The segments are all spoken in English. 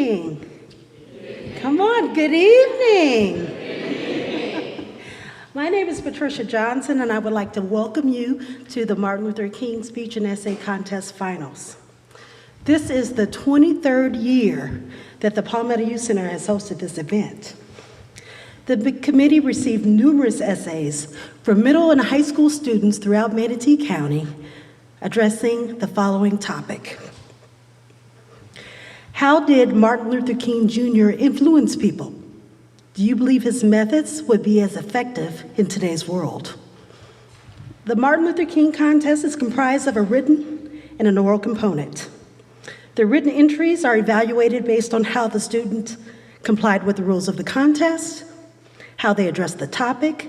evening. Come on, good evening. My name is Patricia Johnson, and I would like to welcome you to the Martin Luther King Speech and Essay Contest Finals. This is the 23rd year that the Palmetto Youth Center has hosted this event. The committee received numerous essays from middle and high school students throughout Manatee County addressing the following topic. How did Martin Luther King Jr. influence people? Do you believe his methods would be as effective in today's world? The Martin Luther King contest is comprised of a written and an oral component. The written entries are evaluated based on how the student complied with the rules of the contest, how they addressed the topic,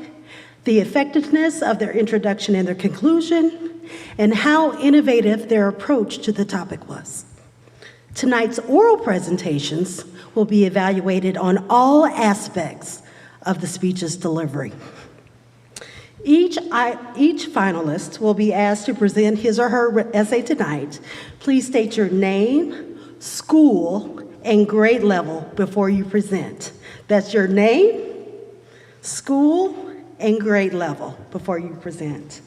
the effectiveness of their introduction and their conclusion, and how innovative their approach to the topic was. Tonight's oral presentations will be evaluated on all aspects of the speech's delivery. Each finalist will be asked to present his or her essay tonight. Please state your name, school, and grade level before you present. That's your name, school, and grade level before you present.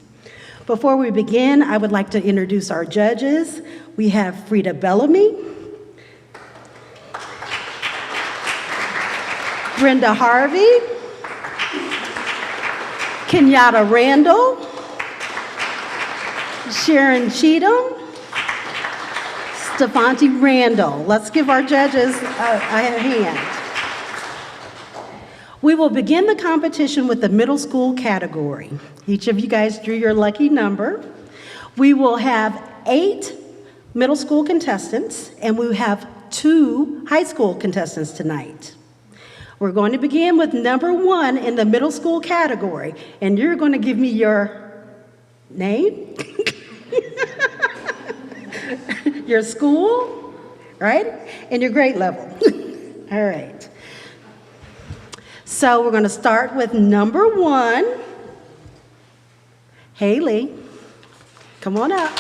Before we begin, I would like to introduce our judges. We have Frida Bellamy, Brenda Harvey, Kenyatta Randall, Sharon Cheatham, Stefanti Randall. Let's give our judges a hand. We will begin the competition with the middle school category. Each of you guys drew your lucky number. We will have 8 middle school contestants, and we have 2 high school contestants tonight. We're going to begin with number 1 in the middle school category, and you're going to give me your name, your school, right, and your grade level. All right. So we're going to start with number 1. Haley, come on up.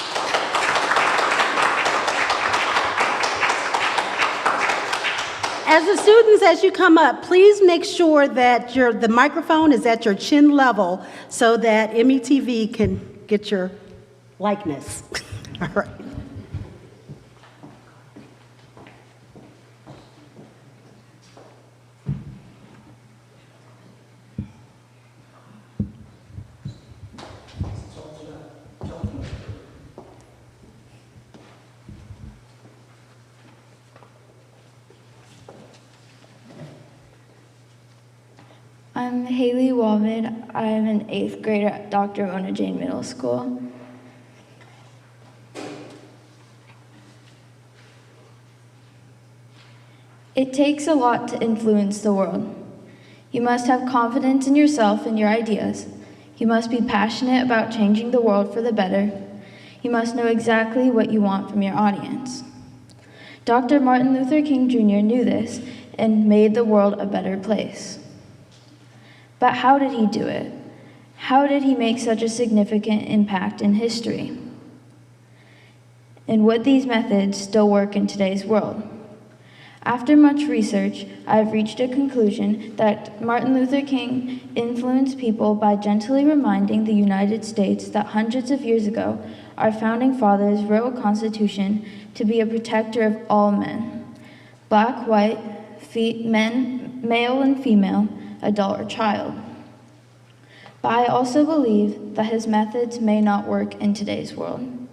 As the students, as you come up, please make sure that the microphone is at your chin level so that METV can get your likeness. All right. I'm Haley Walvid. I'm an 8th grader at Dr. Mona Jane Middle School. It takes a lot to influence the world. You must have confidence in yourself and your ideas. You must be passionate about changing the world for the better. You must know exactly what you want from your audience. Dr. Martin Luther King Jr. knew this and made the world a better place. But how did he do it? How did he make such a significant impact in history? And would these methods still work in today's world? After much research, I have reached a conclusion that Martin Luther King influenced people by gently reminding the United States that hundreds of years ago, our founding fathers wrote a constitution to be a protector of all men, black, white, men, male and female, adult or child. But I also believe that his methods may not work in today's world.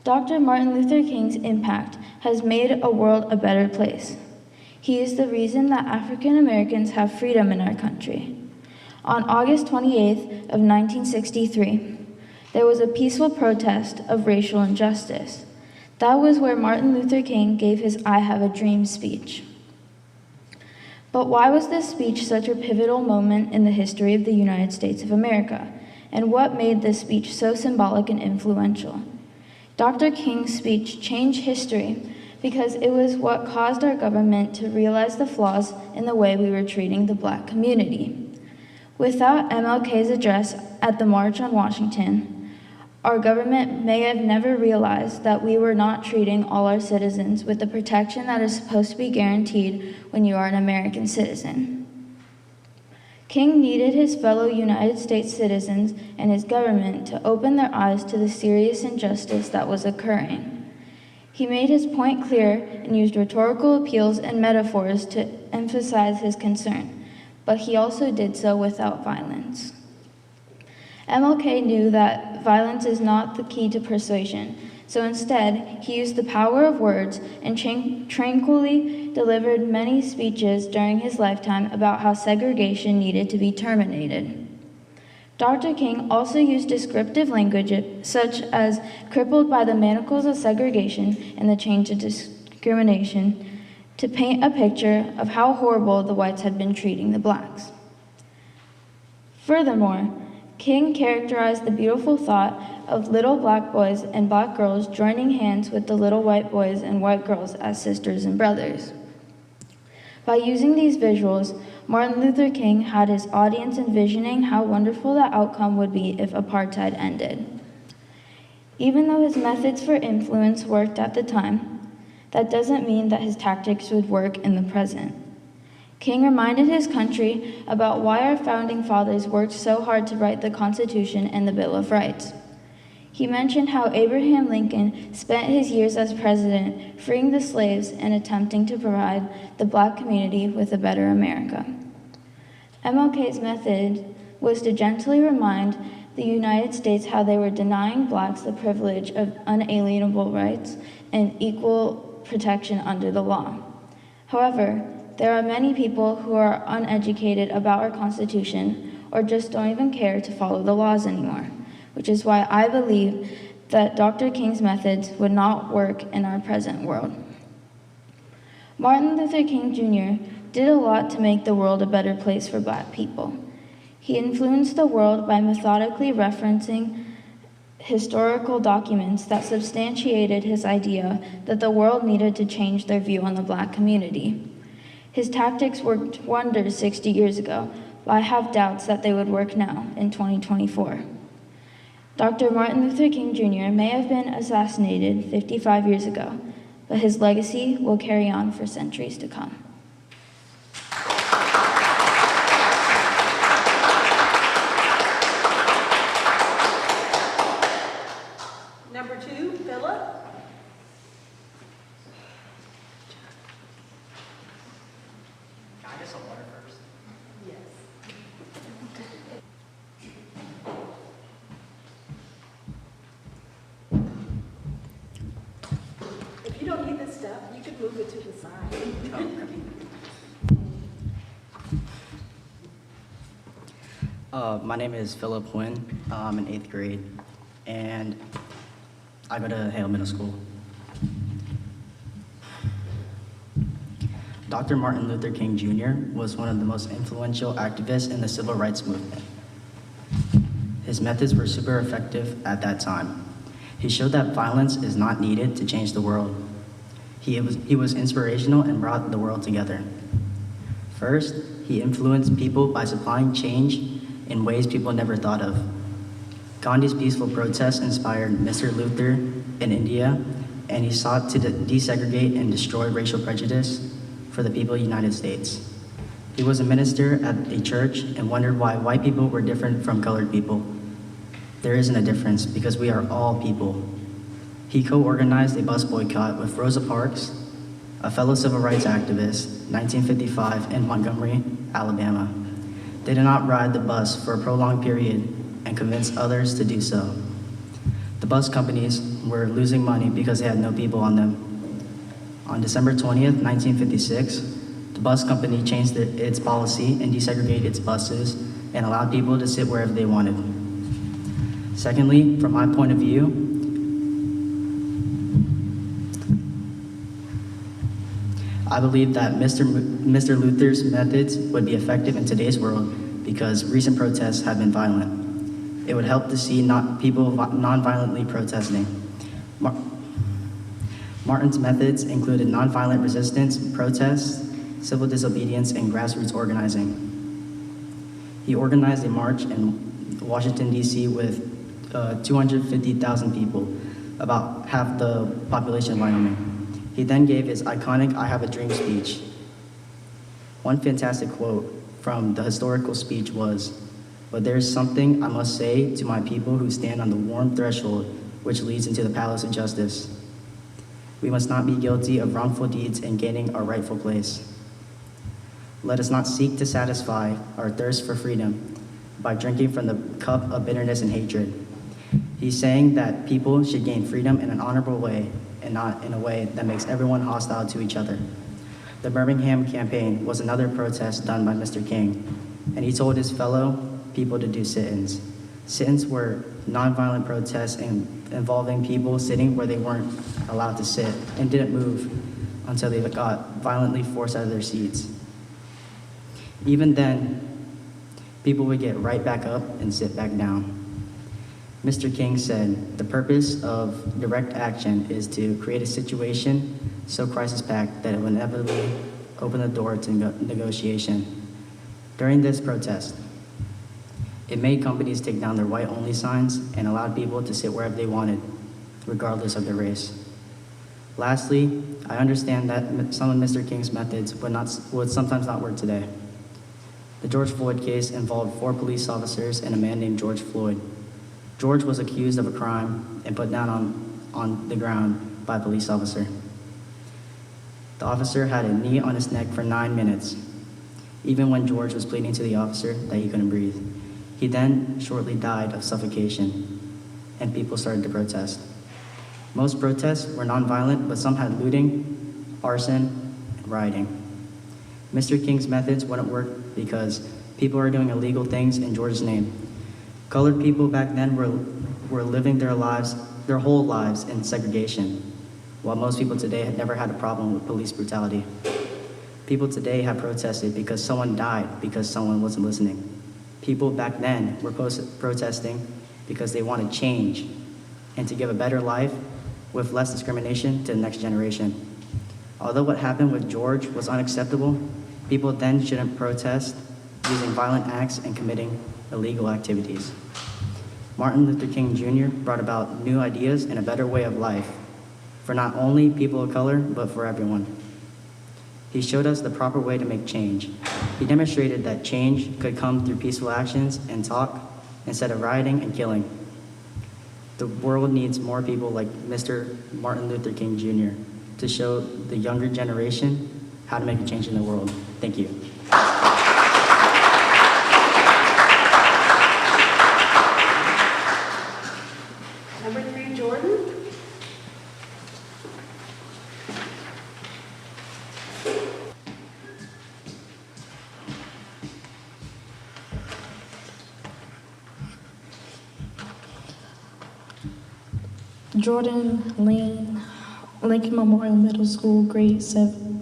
Dr. Martin Luther King's impact has made a world a better place. He is the reason that African Americans have freedom in our country. On August 28th of 1963, there was a peaceful protest of racial injustice. That was where Martin Luther King gave his I Have a Dream speech. But why was this speech such a pivotal moment in the history of the United States of America? And what made this speech so symbolic and influential? Dr. King's speech changed history because it was what caused our government to realize the flaws in the way we were treating the Black community. Without MLK's address at the March on Washington, Our government may have never realized that we were not treating all our citizens with the protection that is supposed to be guaranteed when you are an American citizen. King needed his fellow United States citizens and his government to open their eyes to the serious injustice that was occurring. He made his point clear and used rhetorical appeals and metaphors to emphasize his concern, but he also did so without violence. MLK knew that violence is not the key to persuasion, so instead, he used the power of words and tranquilly delivered many speeches during his lifetime about how segregation needed to be terminated. Dr. King also used descriptive language such as crippled by the manacles of segregation and the chains of discrimination to paint a picture of how horrible the whites had been treating the blacks. Furthermore, King characterized the beautiful thought of little black boys and black girls joining hands with the little white boys and white girls as sisters and brothers. By using these visuals, Martin Luther King had his audience envisioning how wonderful the outcome would be if apartheid ended. Even though his methods for influence worked at the time, that doesn't mean that his tactics would work in the present. King reminded his country about why our founding fathers worked so hard to write the Constitution and the Bill of Rights. He mentioned how Abraham Lincoln spent his years as president freeing the slaves and attempting to provide the black community with a better America. MLK's method was to gently remind the United States how they were denying blacks the privilege of unalienable rights and equal protection under the law. However, there are many people who are uneducated about our Constitution or just don't even care to follow the laws anymore, which is why I believe that Dr. King's methods would not work in our present world. Martin Luther King Jr. did a lot to make the world a better place for black people. He influenced the world by methodically referencing historical documents that substantiated his idea that the world needed to change their view on the black community. His tactics worked wonders 60 years ago, but I have doubts that they would work now in 2024. Dr. Martin Luther King Jr. may have been assassinated 55 years ago, but his legacy will carry on for centuries to come. Number 2, Philip. Can I get some water first? Yes. If you don't need this stuff, you could move it to the side. My name is Philip Wynn. I'm in 8th grade, and I go to Hale Middle School. Dr. Martin Luther King Jr. was one of the most influential activists in the civil rights movement. His methods were super effective at that time. He showed that violence is not needed to change the world. He was inspirational and brought the world together. First, he influenced people by supplying change in ways people never thought of. Gandhi's peaceful protests inspired Mr. Luther in India, and he sought to desegregate and destroy racial prejudice for the people of the United States. He was a minister at a church and wondered why white people were different from colored people. There isn't a difference because we are all people. He co-organized a bus boycott with Rosa Parks, a fellow civil rights activist, 1955 in Montgomery, Alabama. They did not ride the bus for a prolonged period and convinced others to do so. The bus companies were losing money because they had no people on them. On December 20th, 1956, the bus company changed its policy and desegregated its buses and allowed people to sit wherever they wanted. Secondly, from my point of view, I believe that Mr. Luther's methods would be effective in today's world because recent protests have been violent. It would help to see people non-violently protesting. Martin's methods included nonviolent resistance, protests, civil disobedience, and grassroots organizing. He organized a march in Washington, D.C. with 250,000 people, about half the population of Wyoming. He then gave his iconic I Have a Dream speech. One fantastic quote from the historical speech was, "But there is something I must say to my people who stand on the warm threshold which leads into the palace of justice. We must not be guilty of wrongful deeds in gaining our rightful place. Let us not seek to satisfy our thirst for freedom by drinking from the cup of bitterness and hatred." He's saying that people should gain freedom in an honorable way and not in a way that makes everyone hostile to each other. The Birmingham campaign was another protest done by Mr. King, and he told his fellow people to do sit-ins. Sit-ins were nonviolent protests involving people sitting where they weren't allowed to sit and didn't move until they got violently forced out of their seats. Even then, people would get right back up and sit back down. Mr. King said, "The purpose of direct action is to create a situation so crisis-packed that it will inevitably open the door to negotiation." During this protest, it made companies take down their white-only signs and allowed people to sit wherever they wanted, regardless of their race. Lastly, I understand that some of Mr. King's methods would sometimes not work today. The George Floyd case involved 4 police officers and a man named George Floyd. George was accused of a crime and put down on the ground by a police officer. The officer had a knee on his neck for 9 minutes, even when George was pleading to the officer that he couldn't breathe. He then shortly died of suffocation, and people started to protest. Most protests were nonviolent, but some had looting, arson, and rioting. Mr. King's methods wouldn't work because people are doing illegal things in George's name. Colored people back then were living their whole lives in segregation, while most people today had never had a problem with police brutality. People today have protested because someone died because someone wasn't listening. People back then were protesting because they wanted change and to give a better life with less discrimination to the next generation. Although what happened with George was unacceptable, people then shouldn't protest using violent acts and committing illegal activities. Martin Luther King Jr. brought about new ideas and a better way of life for not only people of color, but for everyone. He showed us the proper way to make change. He demonstrated that change could come through peaceful actions and talk instead of rioting and killing. The world needs more people like Mr. Martin Luther King Jr. to show the younger generation how to make a change in the world. Thank you. Number 3, Jordan. Jordan Lane, Lincoln Memorial Middle School, grade 7.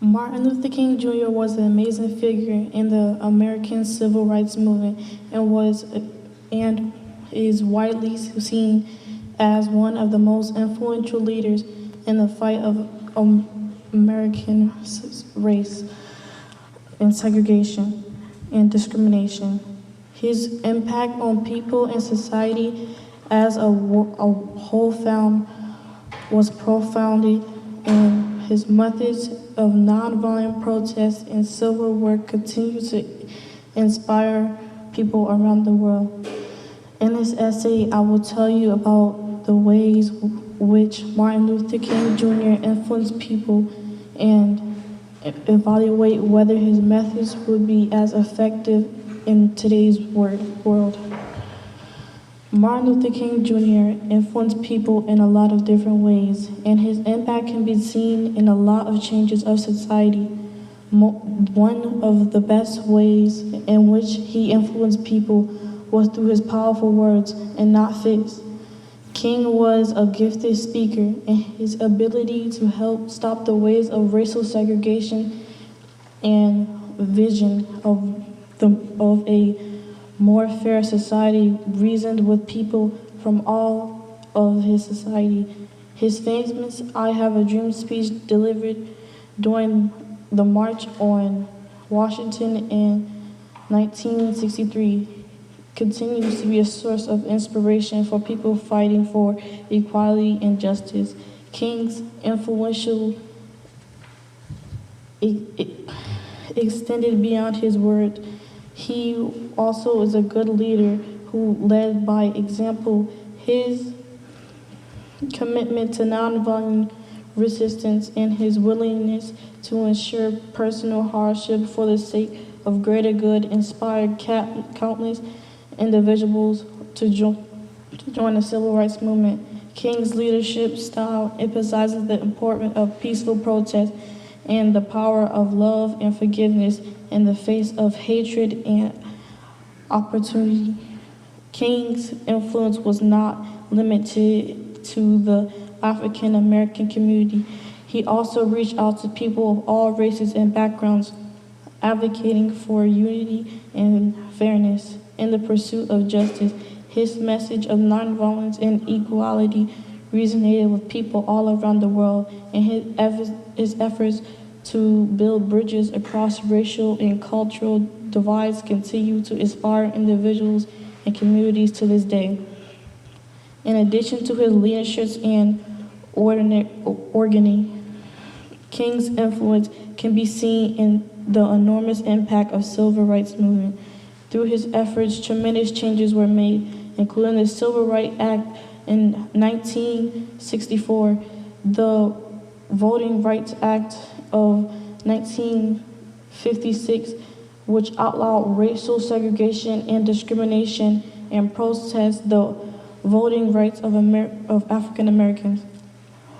Martin Luther King Jr. was an amazing figure in the American Civil Rights Movement and is widely seen as one of the most influential leaders in the fight of American race and segregation and discrimination. His impact on people and society as a whole was profound, and his methods of nonviolent protest and civil work continue to inspire people around the world. In this essay, I will tell you about the ways which Martin Luther King Jr. influenced people and evaluate whether his methods would be as effective in today's world. Martin Luther King Jr. influenced people in a lot of different ways, and his impact can be seen in a lot of changes of society. One of the best ways in which he influenced people was through his powerful words and not fists. King was a gifted speaker, and his ability to help stop the waves of racial segregation and vision of a more fair society reasoned with people from all of his society. His famous I Have a Dream speech delivered during the March on Washington in 1963 continues to be a source of inspiration for people fighting for equality and justice. King's influential extended beyond his word. He also is a good leader who led by example. His commitment to nonviolent resistance and his willingness to ensure personal hardship for the sake of greater good inspired countless individuals to join the civil rights movement. King's leadership style emphasizes the importance of peaceful protest and the power of love and forgiveness in the face of hatred and opportunity. King's influence was not limited to the African American community. He also reached out to people of all races and backgrounds, advocating for unity and fairness in the pursuit of justice. His message of nonviolence and equality resonated with people all around the world, and his efforts to build bridges across racial and cultural divides continue to inspire individuals and communities to this day. In addition to his leadership and organizing, King's influence can be seen in the enormous impact of civil rights movement. Through his efforts, tremendous changes were made, including the Civil Rights Act in 1964, the Voting Rights Act of 1956, which outlawed racial segregation and discrimination and protested the voting rights of African Americans.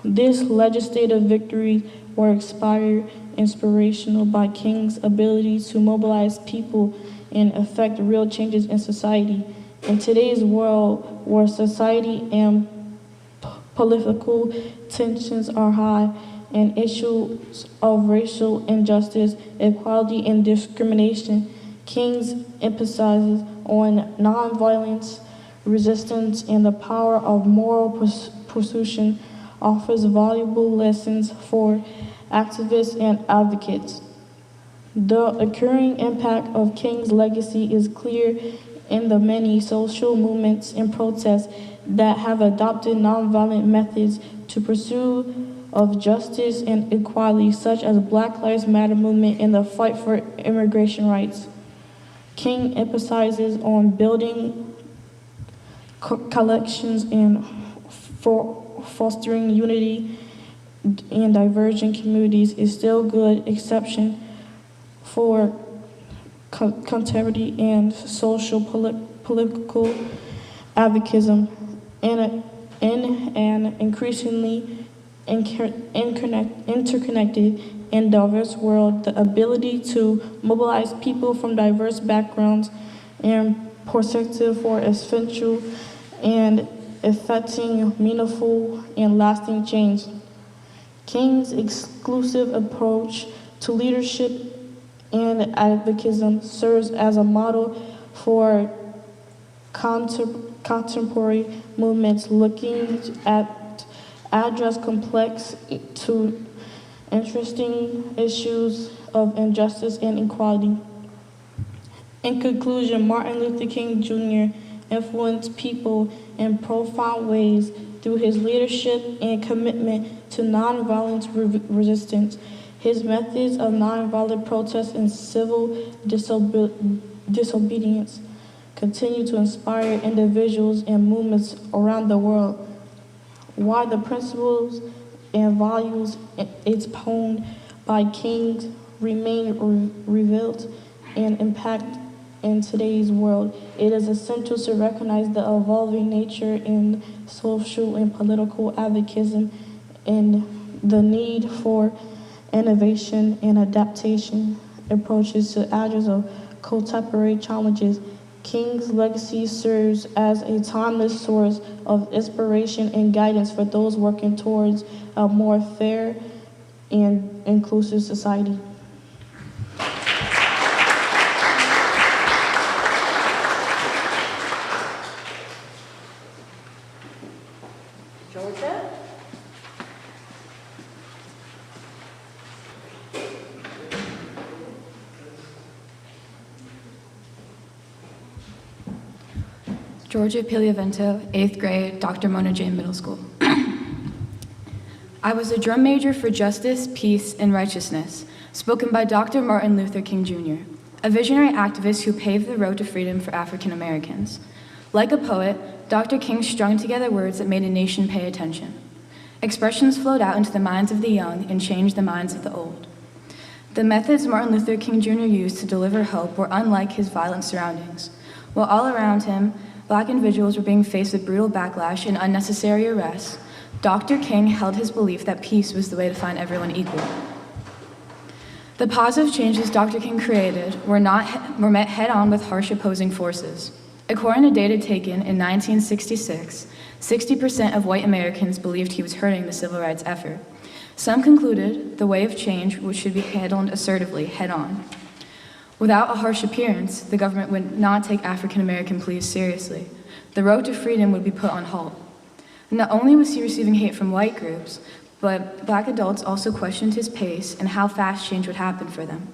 This legislative victory were inspirational by King's ability to mobilize people and affect real changes in society. In today's world, where society and political tensions are high, and issues of racial injustice, equality, and discrimination, King's emphasizes on nonviolence, resistance, and the power of moral persuasion, offers valuable lessons for activists and advocates. The occurring impact of King's legacy is clear in the many social movements and protests that have adopted nonviolent methods to pursue of justice and equality, such as Black Lives Matter movement and the fight for immigration rights. King emphasizes on building collections and for fostering unity in divergent communities is still good exception for contemporary and social political advocacy in an increasingly interconnected and diverse world. The ability to mobilize people from diverse backgrounds and perspectives for essential and effecting meaningful and lasting change. King's exclusive approach to leadership and advocacy serves as a model for contemporary movements looking at address complex to interesting issues of injustice and equality. In conclusion, Martin Luther King Jr. influenced people in profound ways through his leadership and commitment to nonviolent resistance. His methods of nonviolent protest and civil disobedience continue to inspire individuals and movements around the world. While the principles and values expounded by King remain revealed and impact in today's world, it is essential to recognize the evolving nature in social and political advocacy and the need for innovation and adaptation approaches to address of contemporary challenges. King's legacy serves as a timeless source of inspiration and guidance for those working towards a more fair and inclusive society. Georgia? Georgia Piliavento, 8th grade, Dr. Mona Jane Middle School. I was a drum major for justice, peace, and righteousness, spoken by Dr. Martin Luther King Jr., a visionary activist who paved the road to freedom for African Americans. Like a poet, Dr. King strung together words that made a nation pay attention. Expressions flowed out into the minds of the young and changed the minds of the old. The methods Martin Luther King Jr. used to deliver hope were unlike his violent surroundings. While all around him, Black individuals were being faced with brutal backlash and unnecessary arrests, Dr. King held his belief that peace was the way to find everyone equal. The positive changes Dr. King created were met head-on with harsh opposing forces. According to data taken in 1966, 60% of white Americans believed he was hurting the civil rights effort. Some concluded the way of change should be handled assertively, head-on. Without a harsh appearance, the government would not take African American pleas seriously. The road to freedom would be put on halt. Not only was he receiving hate from white groups, but Black adults also questioned his pace and how fast change would happen for them.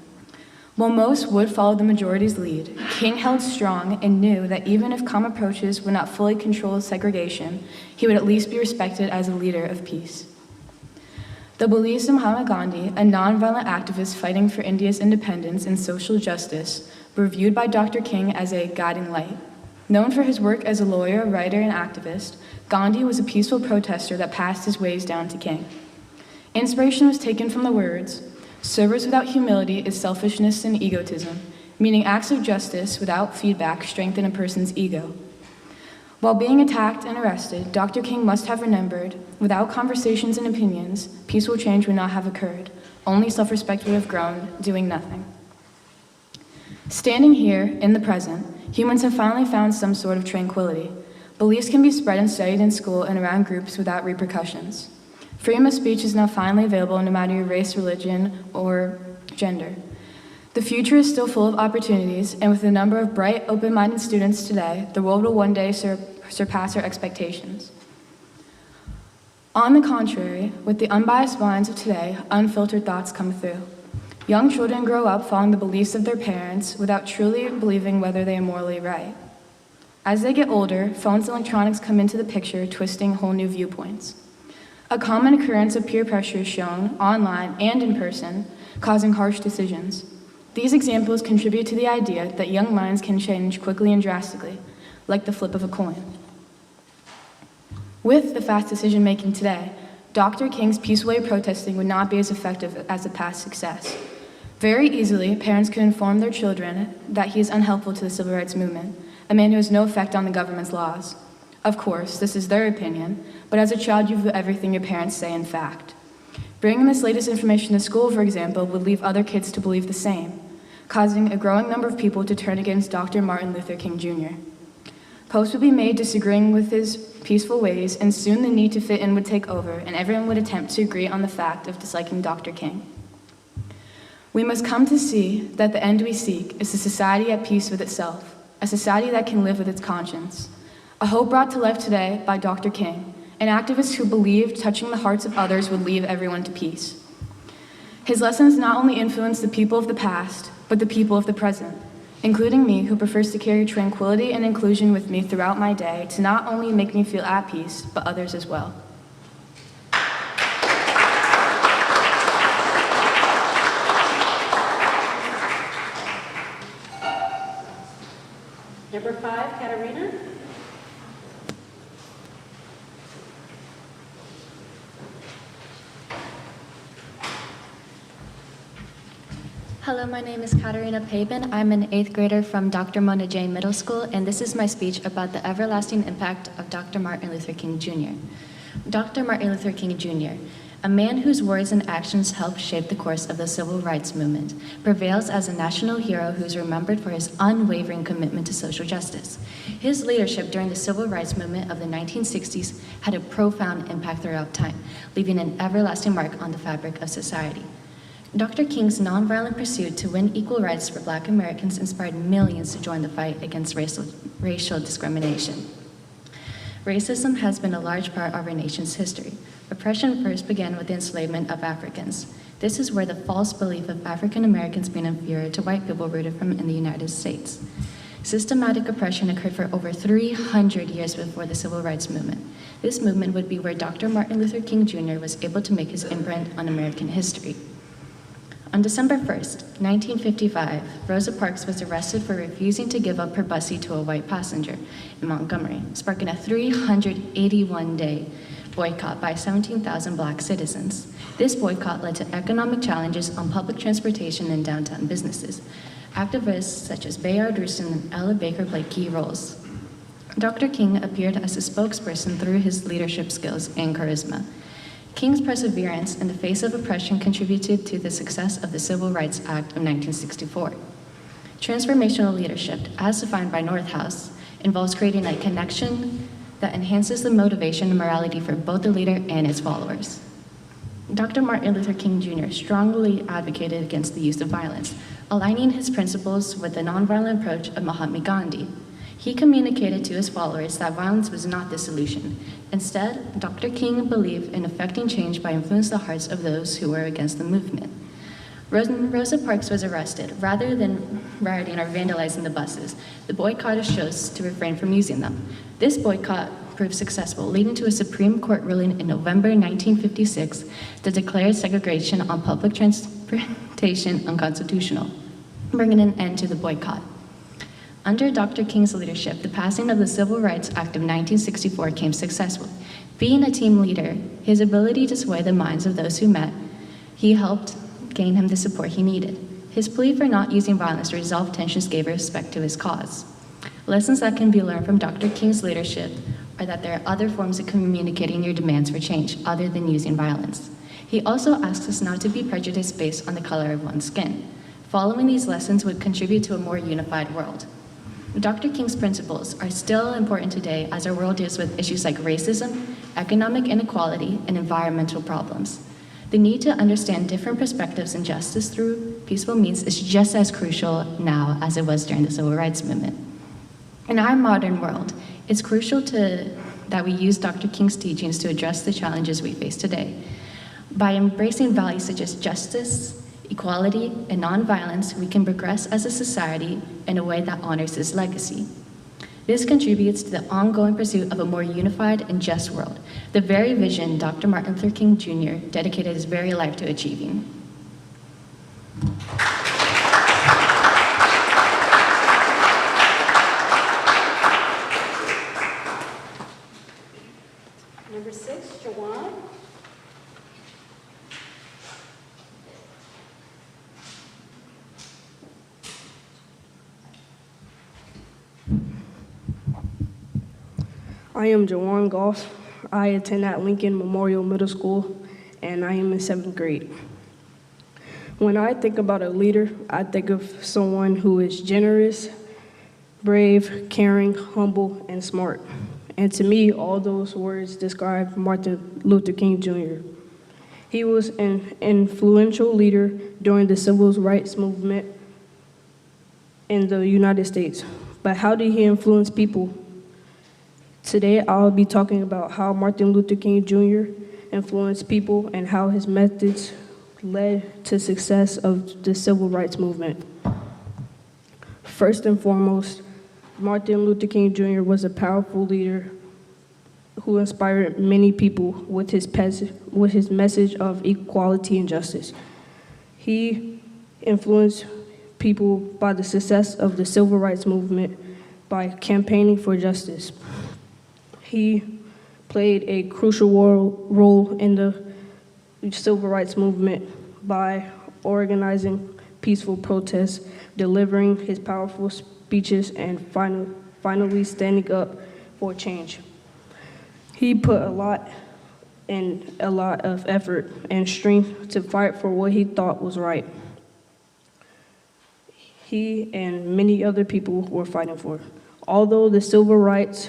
While most would follow the majority's lead, King held strong and knew that even if calm approaches would not fully control segregation, he would at least be respected as a leader of peace. The beliefs of Mahatma Gandhi, a nonviolent activist fighting for India's independence and social justice, were viewed by Dr. King as a guiding light. Known for his work as a lawyer, writer, and activist, Gandhi was a peaceful protester that passed his ways down to King. Inspiration was taken from the words, "Service without humility is selfishness and egotism," meaning acts of justice without feedback strengthen a person's ego. While being attacked and arrested, Dr. King must have remembered, without conversations and opinions, peaceful change would not have occurred. Only self-respect would have grown, doing nothing. Standing here, in the present, humans have finally found some sort of tranquility. Beliefs can be spread and studied in school and around groups without repercussions. Freedom of speech is now finally available no matter your race, religion, or gender. The future is still full of opportunities, and with the number of bright, open-minded students today, the world will one day surpass our expectations. On the contrary, with the unbiased minds of today, unfiltered thoughts come through. Young children grow up following the beliefs of their parents without truly believing whether they are morally right. As they get older, phones and electronics come into the picture, twisting whole new viewpoints. A common occurrence of peer pressure is shown, online and in person, causing harsh decisions. These examples contribute to the idea that young minds can change quickly and drastically, like the flip of a coin. With the fast decision-making today, Dr. King's peaceful way of protesting would not be as effective as the past success. Very easily, parents could inform their children that he is unhelpful to the civil rights movement, a man who has no effect on the government's laws. Of course, this is their opinion, but as a child, you view everything your parents say in fact. Bringing this latest information to school, for example, would leave other kids to believe the same, causing a growing number of people to turn against Dr. Martin Luther King Jr. Posts would be made disagreeing with his peaceful ways, and soon the need to fit in would take over, and everyone would attempt to agree on the fact of disliking Dr. King. We must come to see that the end we seek is a society at peace with itself, a society that can live with its conscience. A hope brought to life today by Dr. King, an activist who believed touching the hearts of others would lead everyone to peace. His lessons not only influenced the people of the past, but the people of the present, including me, who prefers to carry tranquility and inclusion with me throughout my day to not only make me feel at peace, but others as well. Number 5, Katarina. Hello, my name is Katarina Pabin. I'm an 8th grader from Dr. Mona Jane Middle School, and this is my speech about the everlasting impact of Dr. Martin Luther King Jr. Dr. Martin Luther King Jr., a man whose words and actions helped shape the course of the civil rights movement, prevails as a national hero who is remembered for his unwavering commitment to social justice. His leadership during the civil rights movement of the 1960s had a profound impact throughout time, leaving an everlasting mark on the fabric of society. Dr. King's nonviolent pursuit to win equal rights for Black Americans inspired millions to join the fight against racial discrimination. Racism has been a large part of our nation's history. Oppression first began with the enslavement of Africans. This is where the false belief of African Americans being inferior to white people rooted from in the United States. Systematic oppression occurred for over 300 years before the Civil Rights Movement. This movement would be where Dr. Martin Luther King Jr. was able to make his imprint on American history. On December 1st, 1955, Rosa Parks was arrested for refusing to give up her bussie to a white passenger in Montgomery, sparking a 381-day boycott by 17,000 Black citizens. This boycott led to economic challenges on public transportation and downtown businesses. Activists such as Bayard Rustin and Ella Baker played key roles. Dr. King appeared as a spokesperson through his leadership skills and charisma. King's perseverance in the face of oppression contributed to the success of the Civil Rights Act of 1964. Transformational leadership, as defined by Northouse, involves creating a connection that enhances the motivation and morality for both the leader and his followers. Dr. Martin Luther King Jr. strongly advocated against the use of violence, aligning his principles with the nonviolent approach of Mahatma Gandhi. He communicated to his followers that violence was not the solution. Instead, Dr. King believed in effecting change by influencing the hearts of those who were against the movement. Rosa Parks was arrested. Rather than rioting or vandalizing the buses, the boycotters chose to refrain from using them. This boycott proved successful, leading to a Supreme Court ruling in November 1956 that declared segregation on public transportation unconstitutional, bringing an end to the boycott. Under Dr. King's leadership, the passing of the Civil Rights Act of 1964 came successful. Being a team leader, his ability to sway the minds of those who met, he helped gain him the support he needed. His plea for not using violence to resolve tensions gave respect to his cause. Lessons that can be learned from Dr. King's leadership are that there are other forms of communicating your demands for change other than using violence. He also asks us not to be prejudiced based on the color of one's skin. Following these lessons would contribute to a more unified world. Dr. King's principles are still important today as our world deals with issues like racism, economic inequality, and environmental problems. The need to understand different perspectives and justice through peaceful means is just as crucial now as it was during the Civil Rights Movement. In our modern world, it's crucial that we use Dr. King's teachings to address the challenges we face today. By embracing values such as justice, equality, and nonviolence, we can progress as a society in a way that honors his legacy. This contributes to the ongoing pursuit of a more unified and just world, the very vision Dr. Martin Luther King Jr. dedicated his very life to achieving. Number 6, Jawan. I am Jawan Goff. I attend at Lincoln Memorial Middle School, and I am in 7th grade. When I think about a leader, I think of someone who is generous, brave, caring, humble, and smart. And to me, all those words describe Martin Luther King Jr. He was an influential leader during the Civil Rights Movement in the United States. But how did he influence people? Today, I'll be talking about how Martin Luther King Jr. influenced people and how his methods led to success of the Civil Rights Movement. First and foremost, Martin Luther King Jr. was a powerful leader who inspired many people with his message of equality and justice. He influenced people by the success of the Civil Rights Movement by campaigning for justice. He played a crucial role in the Civil Rights Movement by organizing peaceful protests, delivering his powerful speeches, and finally standing up for change. He put a lot of effort and strength to fight for what he thought was right. He and many other people were fighting for. Although the Civil Rights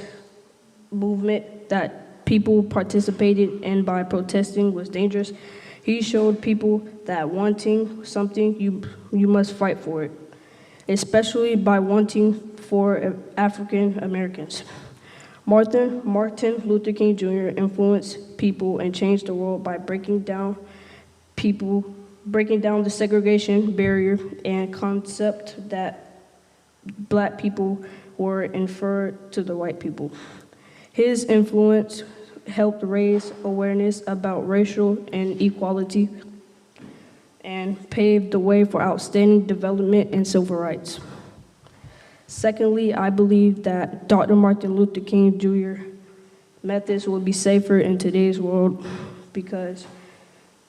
Movement that people participated in by protesting was dangerous, he showed people that wanting something, you must fight for it, especially by wanting for African Americans. Martin Luther King Jr. influenced people and changed the world by breaking down the segregation barrier and concept that black people were inferior to the white people. His influence helped raise awareness about racial inequality and paved the way for outstanding development in civil rights. Secondly, I believe that Dr. Martin Luther King Jr. methods will be safer in today's world because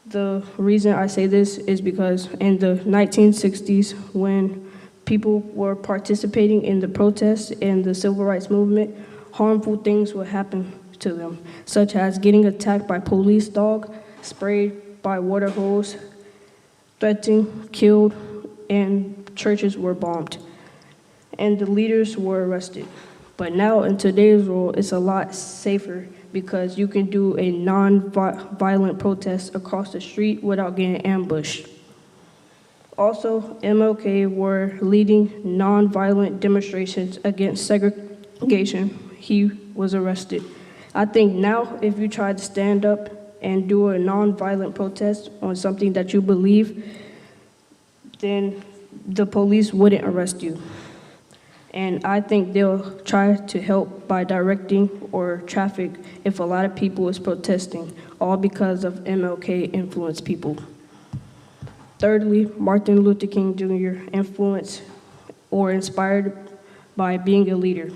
the reason I say this is because in the 1960s, when people were participating in the protests and the civil rights movement, harmful things would happen to them, such as getting attacked by police dog, sprayed by water hose, threatened, killed, and churches were bombed, and the leaders were arrested. But now in today's world, it's a lot safer because you can do a non-violent protest across the street without getting ambushed. Also, MLK were leading non-violent demonstrations against segregation. He was arrested. I think now if you try to stand up and do a non-violent protest on something that you believe, then the police wouldn't arrest you. And I think they'll try to help by directing or traffic if a lot of people is protesting, all because of MLK influenced people. Thirdly, Martin Luther King Jr. influenced or inspired by being a leader.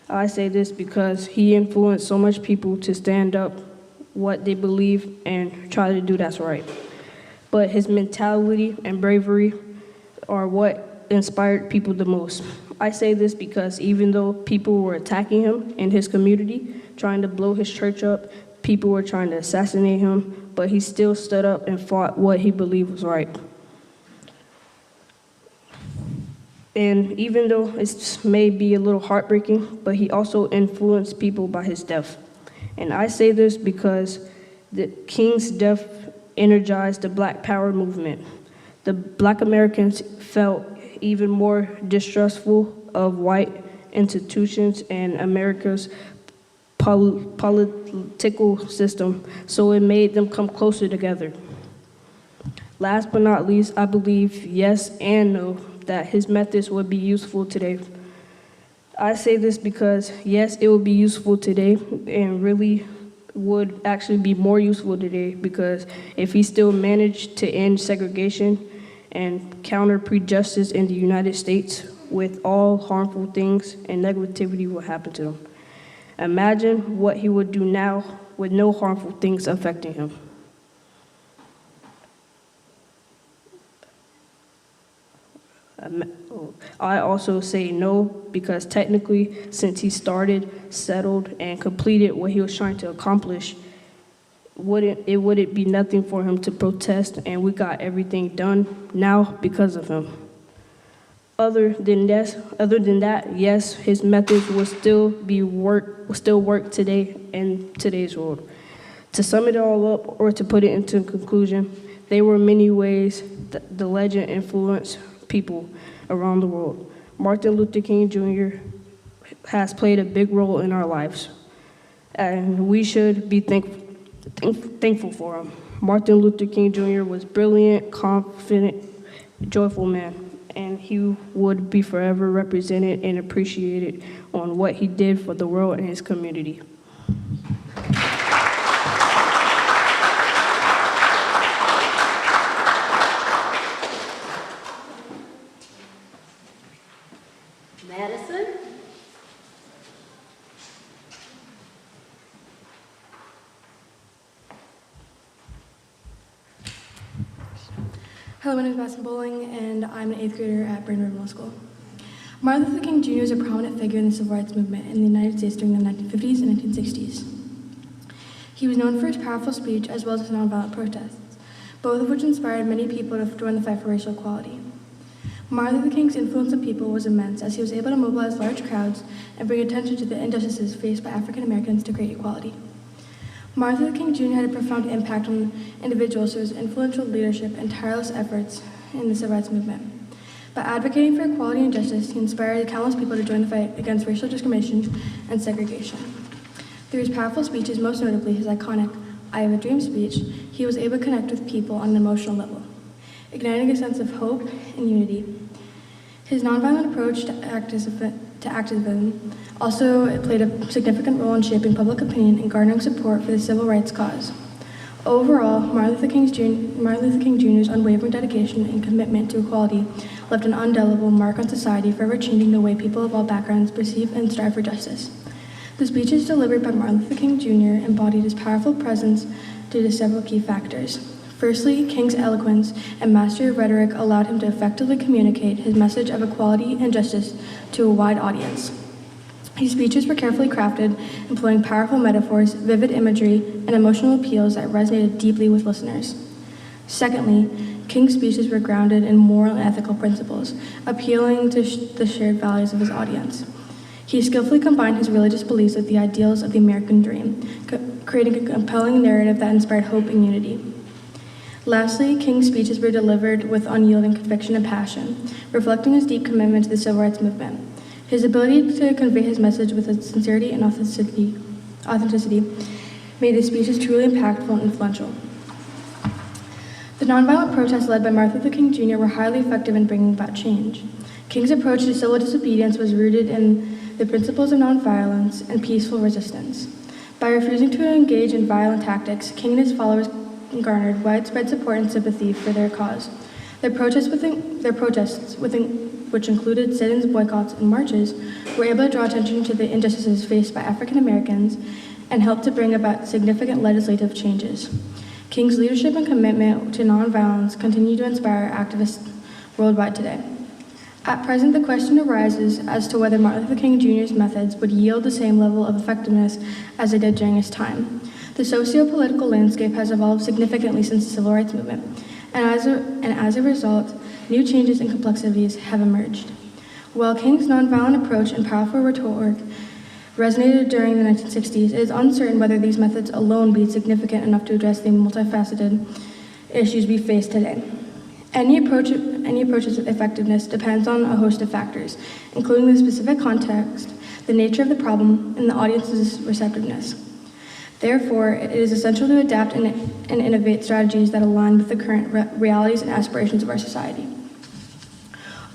I say this because he influenced so much people to stand up what they believe and try to do that's right. But his mentality and bravery are what inspired people the most. I say this because even though people were attacking him in his community, trying to blow his church up, people were trying to assassinate him, but he still stood up and fought what he believed was right. And even though it may be a little heartbreaking, but he also influenced people by his death. And I say this because the King's death energized the Black Power movement. The Black Americans felt even more distrustful of white institutions and America's political system, so it made them come closer together. Last but not least, I believe yes and no that his methods would be useful today. I say this because yes, it would be useful today and really would actually be more useful today because if he still managed to end segregation and counter prejudice in the United States with all harmful things and negativity will happen to them. Imagine what he would do now with no harmful things affecting him. I also say no because technically, since he started, settled, and completed what he was trying to accomplish, it wouldn't be nothing for him to protest, and we got everything done now because of him. Other than that, yes, his methods will still work today in today's world. To sum it all up, or to put it into conclusion, there were many ways that the legend influenced people around the world. Martin Luther King Jr. has played a big role in our lives, and we should be thankful for him. Martin Luther King Jr. was brilliant, confident, joyful man, and he would be forever represented and appreciated on what he did for the world and his community. Madison? Hello, my name is Madison Bowling, and I'm an 8th grader at Brainerd Middle School. Martin Luther King Jr. is a prominent figure in the civil rights movement in the United States during the 1950s and 1960s. He was known for his powerful speech as well as his nonviolent protests, both of which inspired many people to join the fight for racial equality. Martin Luther King's influence on people was immense as he was able to mobilize large crowds and bring attention to the injustices faced by African Americans to create equality. Martin Luther King Jr. had a profound impact on individuals through his influential leadership and tireless efforts in the civil rights movement. By advocating for equality and justice, he inspired countless people to join the fight against racial discrimination and segregation. Through his powerful speeches, most notably his iconic I Have a Dream speech, he was able to connect with people on an emotional level, igniting a sense of hope and unity. His nonviolent approach to activism also played a significant role in shaping public opinion and garnering support for the civil rights cause. Overall, Martin Luther King Jr.'s unwavering dedication and commitment to equality left an indelible mark on society, forever changing the way people of all backgrounds perceive and strive for justice. The speeches delivered by Martin Luther King Jr. embodied his powerful presence due to several key factors. Firstly, King's eloquence and mastery of rhetoric allowed him to effectively communicate his message of equality and justice to a wide audience. His speeches were carefully crafted, employing powerful metaphors, vivid imagery, and emotional appeals that resonated deeply with listeners. Secondly, King's speeches were grounded in moral and ethical principles, appealing to the shared values of his audience. He skillfully combined his religious beliefs with the ideals of the American dream, creating a compelling narrative that inspired hope and unity. Lastly, King's speeches were delivered with unyielding conviction and passion, reflecting his deep commitment to the civil rights movement. His ability to convey his message with sincerity and authenticity made his speeches truly impactful and influential. The nonviolent protests led by Martin Luther King Jr. were highly effective in bringing about change. King's approach to civil disobedience was rooted in the principles of nonviolence and peaceful resistance. By refusing to engage in violent tactics, King and his followers garnered widespread support and sympathy for their cause. Their protests, which included sit-ins, boycotts, and marches, were able to draw attention to the injustices faced by African Americans and helped to bring about significant legislative changes. King's leadership and commitment to nonviolence continue to inspire activists worldwide today. At present, the question arises as to whether Martin Luther King Jr.'s methods would yield the same level of effectiveness as they did during his time. The socio-political landscape has evolved significantly since the Civil Rights Movement, and as a result, new changes and complexities have emerged. While King's nonviolent approach and powerful rhetoric resonated during the 1960s, it is uncertain whether these methods alone be significant enough to address the multifaceted issues we face today. Any approach's effectiveness depends on a host of factors, including the specific context, the nature of the problem, and the audience's receptiveness. Therefore, it is essential to adapt and innovate strategies that align with the current realities and aspirations of our society.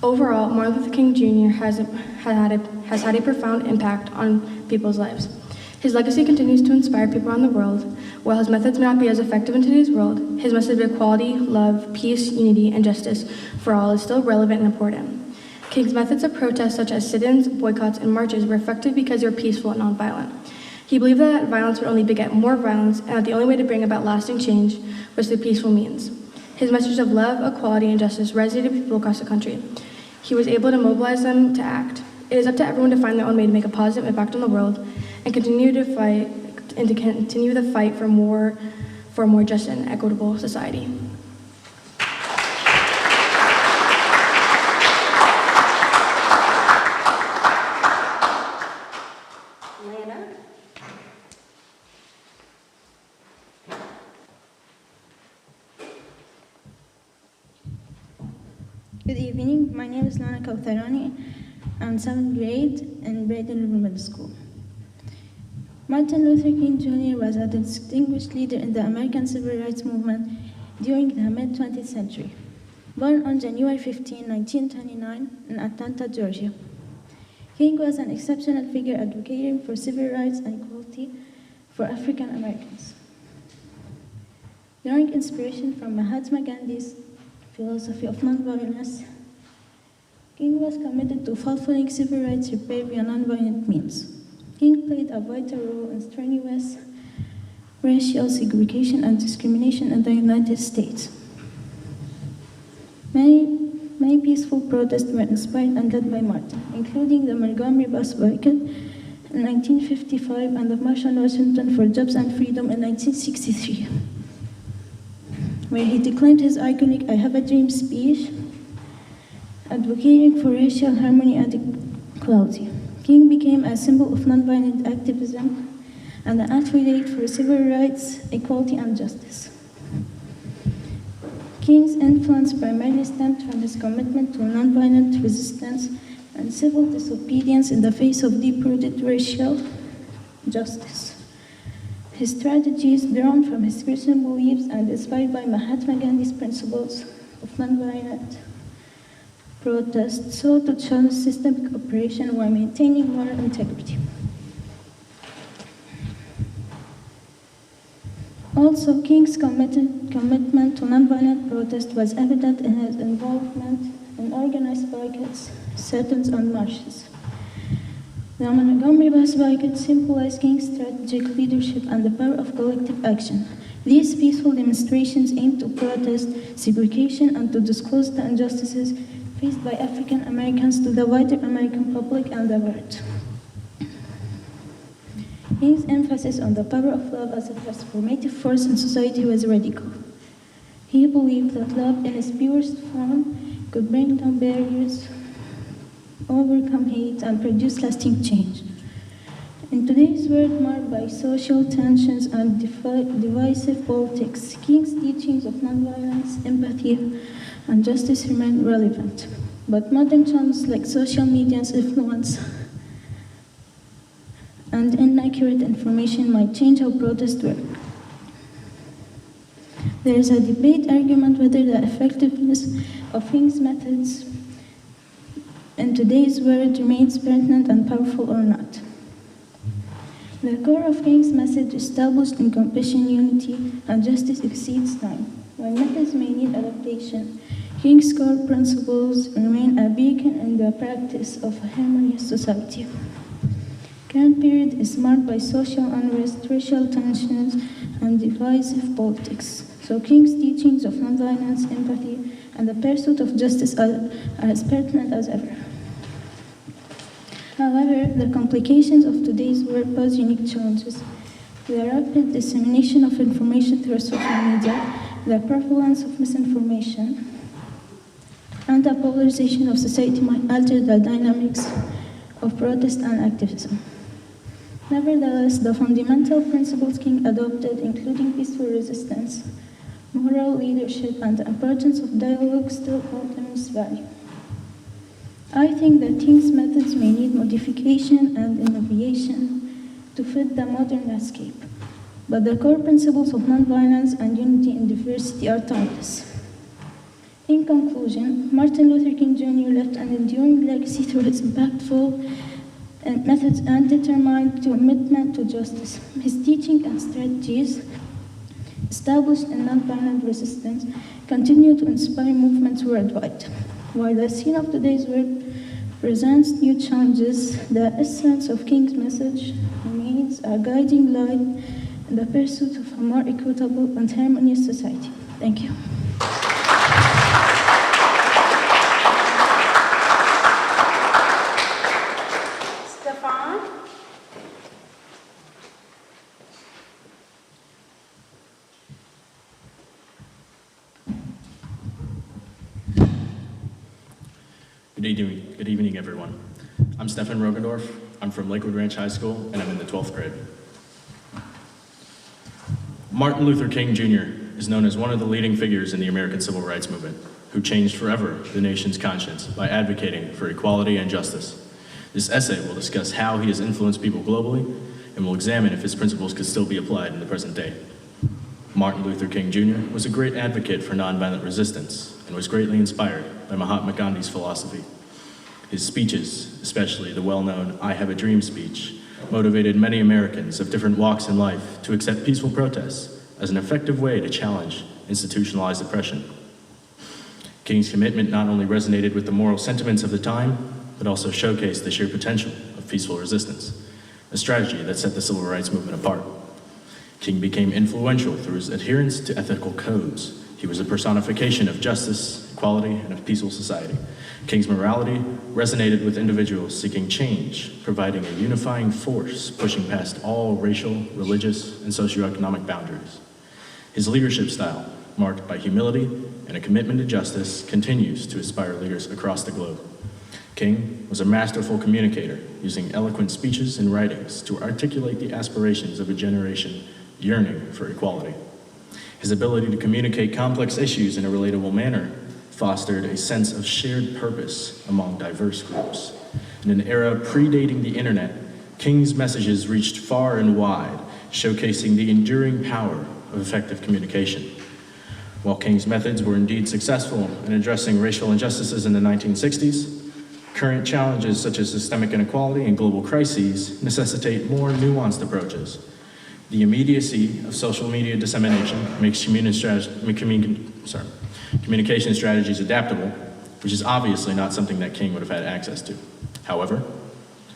Overall, Martin Luther King Jr. has had a profound impact on people's lives. His legacy continues to inspire people around the world. While his methods may not be as effective in today's world, his message of equality, love, peace, unity, and justice for all is still relevant and important. King's methods of protest, such as sit-ins, boycotts, and marches, were effective because they were peaceful and nonviolent. He believed that violence would only beget more violence, and that the only way to bring about lasting change was through peaceful means. His message of love, equality, and justice resonated with people across the country. He was able to mobilize them to act. It is up to everyone to find their own way to make a positive impact on the world and continue the fight for a more just and equitable society. Good evening. My name is Lana Kautharani. I'm 7th grade in Braden Middle School. Martin Luther King Jr. was a distinguished leader in the American Civil Rights Movement during the mid-20th century. Born on January 15, 1929, in Atlanta, Georgia, King was an exceptional figure advocating for civil rights and equality for African Americans. Drawing inspiration from Mahatma Gandhi's philosophy of nonviolence, King was committed to fulfilling civil rights repair via nonviolent means. King played a vital role in strenuous racial segregation and discrimination in the United States. Many peaceful protests were inspired and led by Martin, including the Montgomery bus boycott in 1955 and the March on Washington for Jobs and Freedom in 1963, where he declaimed his iconic "I Have a Dream" speech, advocating for racial harmony and equality. King became a symbol of nonviolent activism and an advocate for civil rights, equality, and justice. King's influence primarily stemmed from his commitment to nonviolent resistance and civil disobedience in the face of deep-rooted racial justice. His strategies, drawn from his personal beliefs and inspired by Mahatma Gandhi's principles of nonviolent protest sought to challenge systemic oppression while maintaining moral integrity. Also, King's commitment to nonviolent protest was evident in his involvement in organized boycotts, sit-ins, and marches. The Montgomery bus boycott symbolized King's strategic leadership and the power of collective action. These peaceful demonstrations aimed to protest segregation and to disclose the injustices faced by African Americans to the wider American public and the world. King's emphasis on the power of love as a transformative force in society was radical. He believed that love in its purest form could bring down barriers, overcome hate, and produce lasting change. In today's world marked by social tensions and divisive politics, King's teachings of nonviolence, empathy, and justice remain relevant. But modern challenges like social media's influence and inaccurate information might change how protests work. There is a debate argument whether the effectiveness of King's methods in today's world remains pertinent and powerful or not. The core of King's message established in compassion, unity, and justice exceeds time. While methods may need adaptation, King's core principles remain a beacon in the practice of a harmonious society. Current period is marked by social unrest, racial tensions, and divisive politics. So King's teachings of nonviolence, empathy, and the pursuit of justice are as pertinent as ever. However, the complications of today's world pose unique challenges. The rapid dissemination of information through social media, the prevalence of misinformation, and the polarization of society might alter the dynamics of protest and activism. Nevertheless, the fundamental principles King adopted, including peaceful resistance, moral leadership, and the importance of dialogue, still hold immense value. I think that King's methods may need modification and innovation to fit the modern landscape, but the core principles of nonviolence and unity in diversity are timeless. In conclusion, Martin Luther King Jr. left an enduring legacy through his impactful methods and determined commitment to justice. His teaching and strategies, established in nonviolent resistance, continue to inspire movements worldwide. While the scene of today's world presents new challenges, the essence of King's message remains a guiding light in the pursuit of a more equitable and harmonious society. Thank you. Good evening, everyone. I'm Stefan Rogendorf. I'm from Lakewood Ranch High School, and I'm in the 12th grade. Martin Luther King Jr. is known as one of the leading figures in the American Civil Rights Movement, who changed forever the nation's conscience by advocating for equality and justice. This essay will discuss how he has influenced people globally, and will examine if his principles could still be applied in the present day. Martin Luther King Jr. was a great advocate for nonviolent resistance and was greatly inspired by Mahatma Gandhi's philosophy. His speeches, especially the well-known "I Have a Dream" speech, motivated many Americans of different walks in life to accept peaceful protests as an effective way to challenge institutionalized oppression. King's commitment not only resonated with the moral sentiments of the time, but also showcased the sheer potential of peaceful resistance, a strategy that set the civil rights movement apart. King became influential through his adherence to ethical codes. He was a personification of justice, equality, and a peaceful society. King's morality resonated with individuals seeking change, providing a unifying force pushing past all racial, religious, and socioeconomic boundaries. His leadership style, marked by humility and a commitment to justice, continues to inspire leaders across the globe. King was a masterful communicator, using eloquent speeches and writings to articulate the aspirations of a generation yearning for equality. His ability to communicate complex issues in a relatable manner fostered a sense of shared purpose among diverse groups. In an era predating the internet, King's messages reached far and wide, showcasing the enduring power of effective communication. While King's methods were indeed successful in addressing racial injustices in the 1960s, current challenges such as systemic inequality and global crises necessitate more nuanced approaches. The immediacy of social media dissemination makes communication strategies adaptable, which is obviously not something that King would have had access to. However,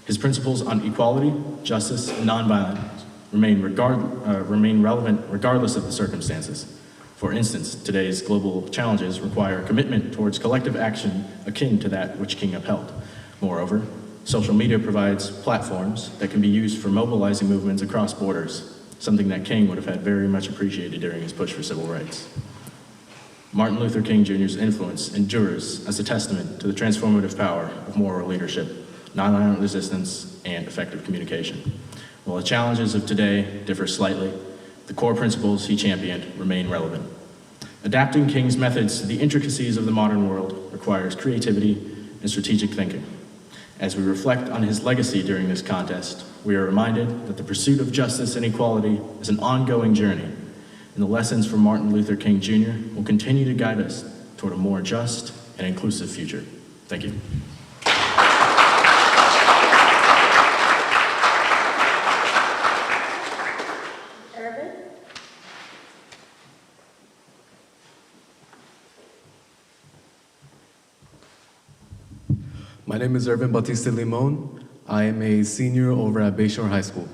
his principles on equality, justice, and nonviolence remain relevant regardless of the circumstances. For instance, today's global challenges require commitment towards collective action akin to that which King upheld. Moreover, social media provides platforms that can be used for mobilizing movements across borders, something that King would have had very much appreciated during his push for civil rights. Martin Luther King Jr.'s influence endures as a testament to the transformative power of moral leadership, nonviolent resistance, and effective communication. While the challenges of today differ slightly, the core principles he championed remain relevant. Adapting King's methods to the intricacies of the modern world requires creativity and strategic thinking. As we reflect on his legacy during this contest, we are reminded that the pursuit of justice and equality is an ongoing journey, and the lessons from Martin Luther King Jr. will continue to guide us toward a more just and inclusive future. Thank you. My name is Irvin Bautista Limon. I am a senior over at Bayshore High School.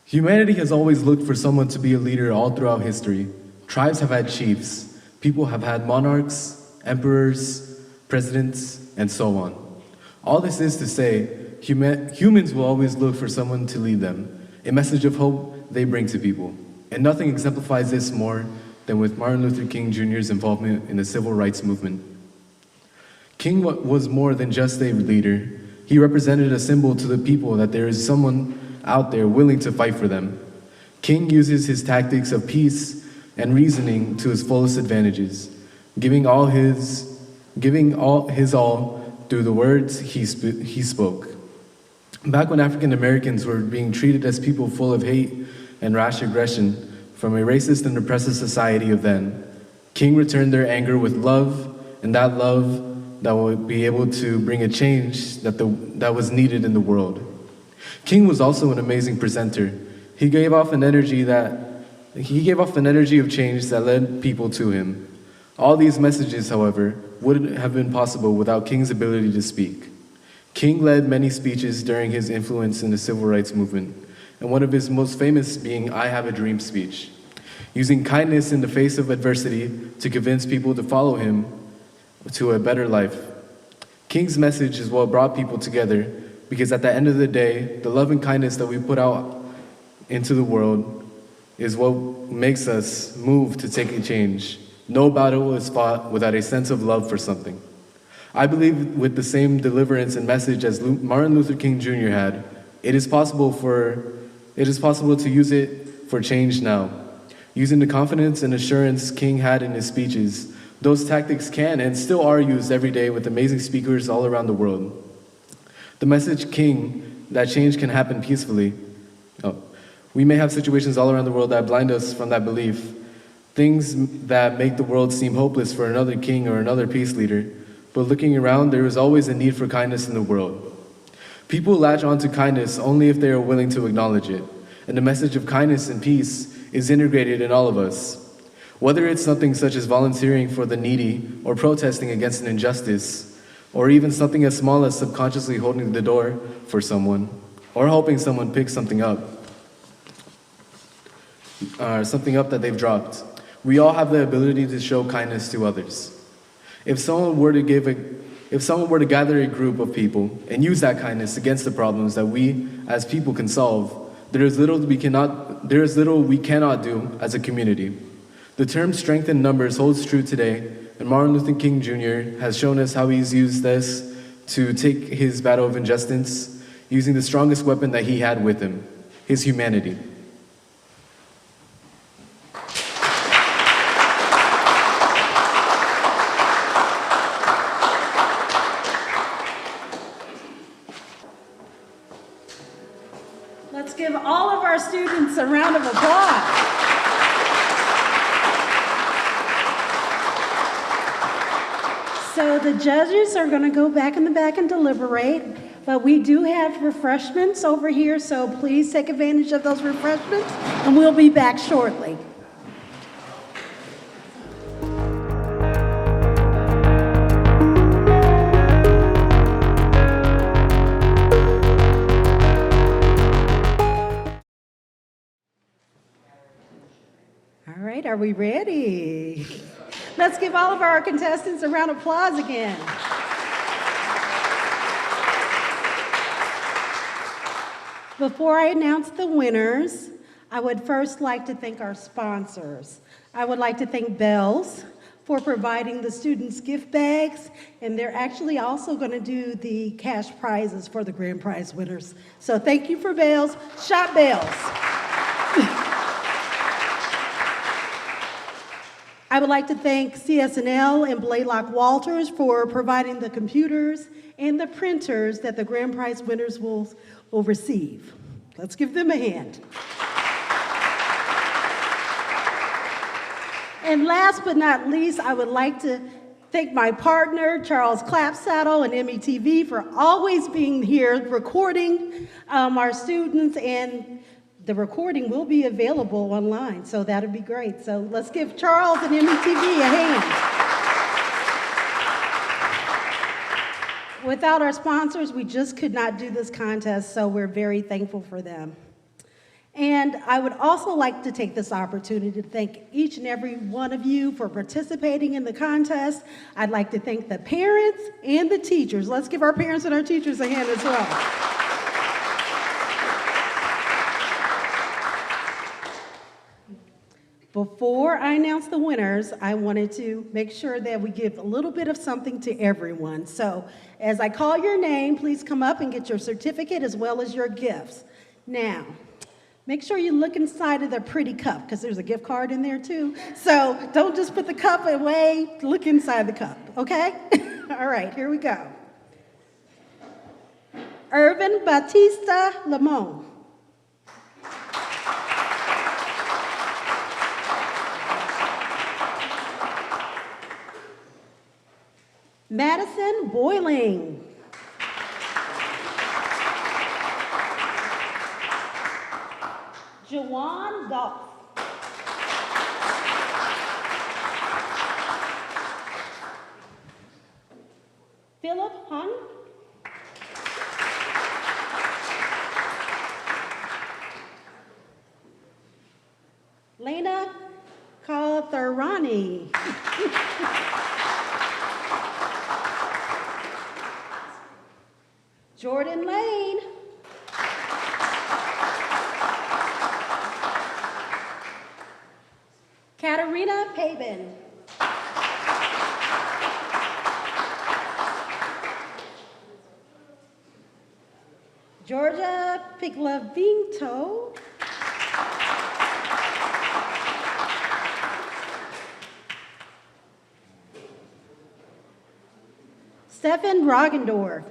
Humanity has always looked for someone to be a leader all throughout history. Tribes have had chiefs. People have had monarchs, emperors, presidents, and so on. All this is to say, humans will always look for someone to lead them, a message of hope they bring to people. And nothing exemplifies this more than with Martin Luther King Jr.'s involvement in the civil rights movement. King was more than just a leader. He represented a symbol to the people that there is someone out there willing to fight for them. King uses his tactics of peace and reasoning to his fullest advantages, giving all his all through the words he spoke. Back when African Americans were being treated as people full of hate and rash aggression from a racist and oppressive society of then, King returned their anger with love, and that love that would be able to bring a change that was needed in the world. King was also an amazing presenter. He gave off an energy of change that led people to him. All these messages, however, wouldn't have been possible without King's ability to speak. King led many speeches during his influence in the civil rights movement, and one of his most famous being I Have a Dream speech, using kindness in the face of adversity to convince people to follow him to a better life. King's message is what brought people together, because at the end of the day, the love and kindness that we put out into the world is what makes us move to take a change. No battle is fought without a sense of love for something. I believe with the same deliverance and message as Martin Luther King Jr. had, it is possible to use it for change now. Using the confidence and assurance King had in his speeches, those tactics can and still are used every day with amazing speakers all around the world. The message King, that change can happen peacefully. We may have situations all around the world that blind us from that belief, things that make the world seem hopeless for another king or another peace leader, but looking around, there is always a need for kindness in the world. People latch onto kindness only if they are willing to acknowledge it, and the message of kindness and peace is integrated in all of us. Whether it's something such as volunteering for the needy or protesting against an injustice, or even something as small as subconsciously holding the door for someone, or helping someone pick something up that they've dropped. We all have the ability to show kindness to others. If someone were to gather a group of people and use that kindness against the problems that we as people can solve, there is little we cannot do as a community. The term strength in numbers holds true today, and Martin Luther King Jr. has shown us how he's used this to take his battle of injustice, using the strongest weapon that he had with him, his humanity. Let's give all of our students a round of applause. So the judges are going to go back in the back and deliberate, but we do have refreshments over here, so please take advantage of those refreshments, and we'll be back shortly. All right, are we ready? Let's give all of our contestants a round of applause again. Before I announce the winners, I would first like to thank our sponsors. I would like to thank Bells for providing the students gift bags, and they're actually also going to do the cash prizes for the grand prize winners. So thank you for Bells. Shop Bells. I would like to thank CSNL and Blaylock Walters for providing the computers and the printers that the grand prize winners will receive. Let's give them a hand. And last but not least, I would like to thank my partner, Charles Clapsaddle and METV, for always being here recording our students, and the recording will be available online, so that'll be great. So let's give Charles and METV a hand. Without our sponsors, we just could not do this contest, so we're very thankful for them. And I would also like to take this opportunity to thank each and every one of you for participating in the contest. I'd like to thank the parents and the teachers. Let's give our parents and our teachers a hand as well. Before I announce the winners, I wanted to make sure that we give a little bit of something to everyone. So as I call your name, please come up and get your certificate as well as your gifts. Now, make sure you look inside of the pretty cup, because there's a gift card in there too. So don't just put the cup away, look inside the cup, okay? All right, here we go. Irvin Batista Lamont. Madison Boiling. Jawan Goff. Philip Hun. Lena Katharani. Jordan Lane. Katarina Pabin. Georgia Piglavinto. Stefan Roggendorf.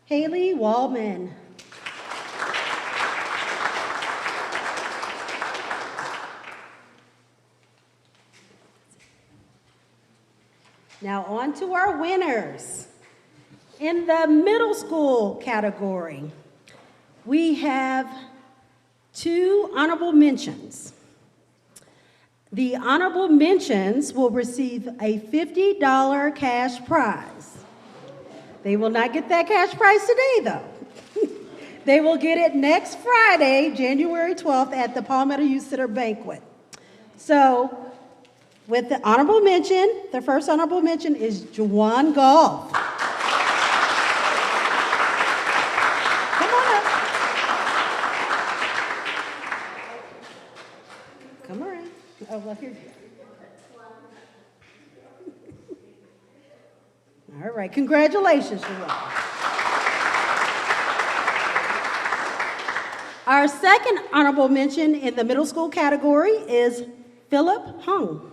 Haley Wallman. Now on to our winners. In the middle school category, we have 2 honorable mentions. The honorable mentions will receive a $50 cash prize. They will not get that cash prize today, though. They will get it next Friday, January 12th, at the Palmetto Youth Center banquet. So, with the honorable mention, the first honorable mention is Juwan Golf. Come on up. Come around. Oh, well, here. All right, congratulations, Juwan. Our second honorable mention in the middle school category is Philip Hung.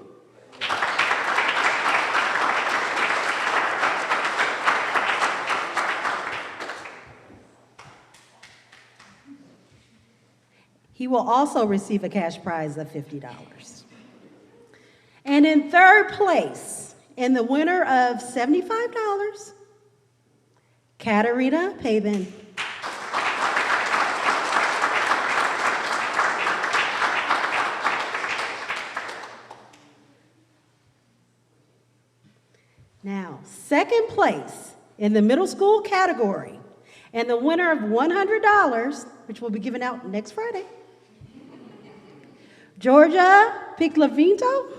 He will also receive a cash prize of $50. And in third place, and the winner of $75, Katarina Pabin. Now, second place in the middle school category, and the winner of $100, which will be given out next Friday, Georgia Piclavinto.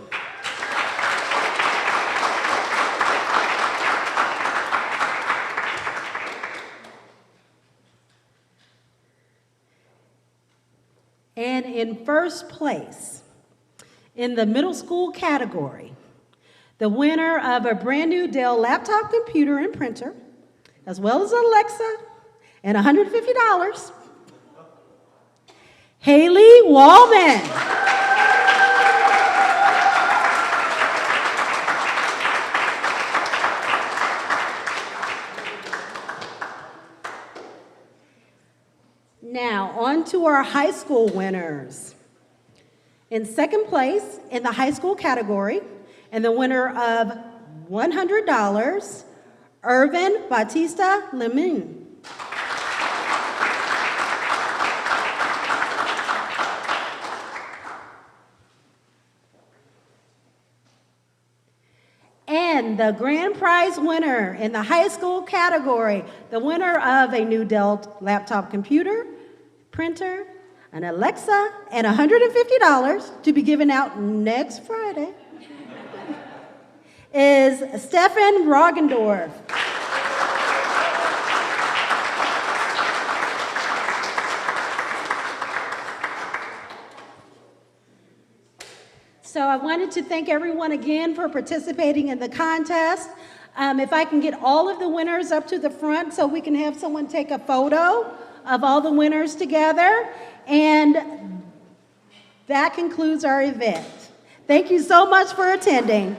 And in first place, in the middle school category, the winner of a brand new Dell laptop computer and printer, as well as Alexa, and $150, Haley Wallman. Now, on to our high school winners. In second place in the high school category, and the winner of $100, Irvin Batista Lemon. And the grand prize winner in the high school category, the winner of a new Dell laptop computer, printer, an Alexa, and $150 to be given out next Friday, is Stefan Roggendorf. So I wanted to thank everyone again for participating in the contest. If I can get all of the winners up to the front so we can have someone take a photo of all the winners together. And that concludes our event. Thank you so much for attending.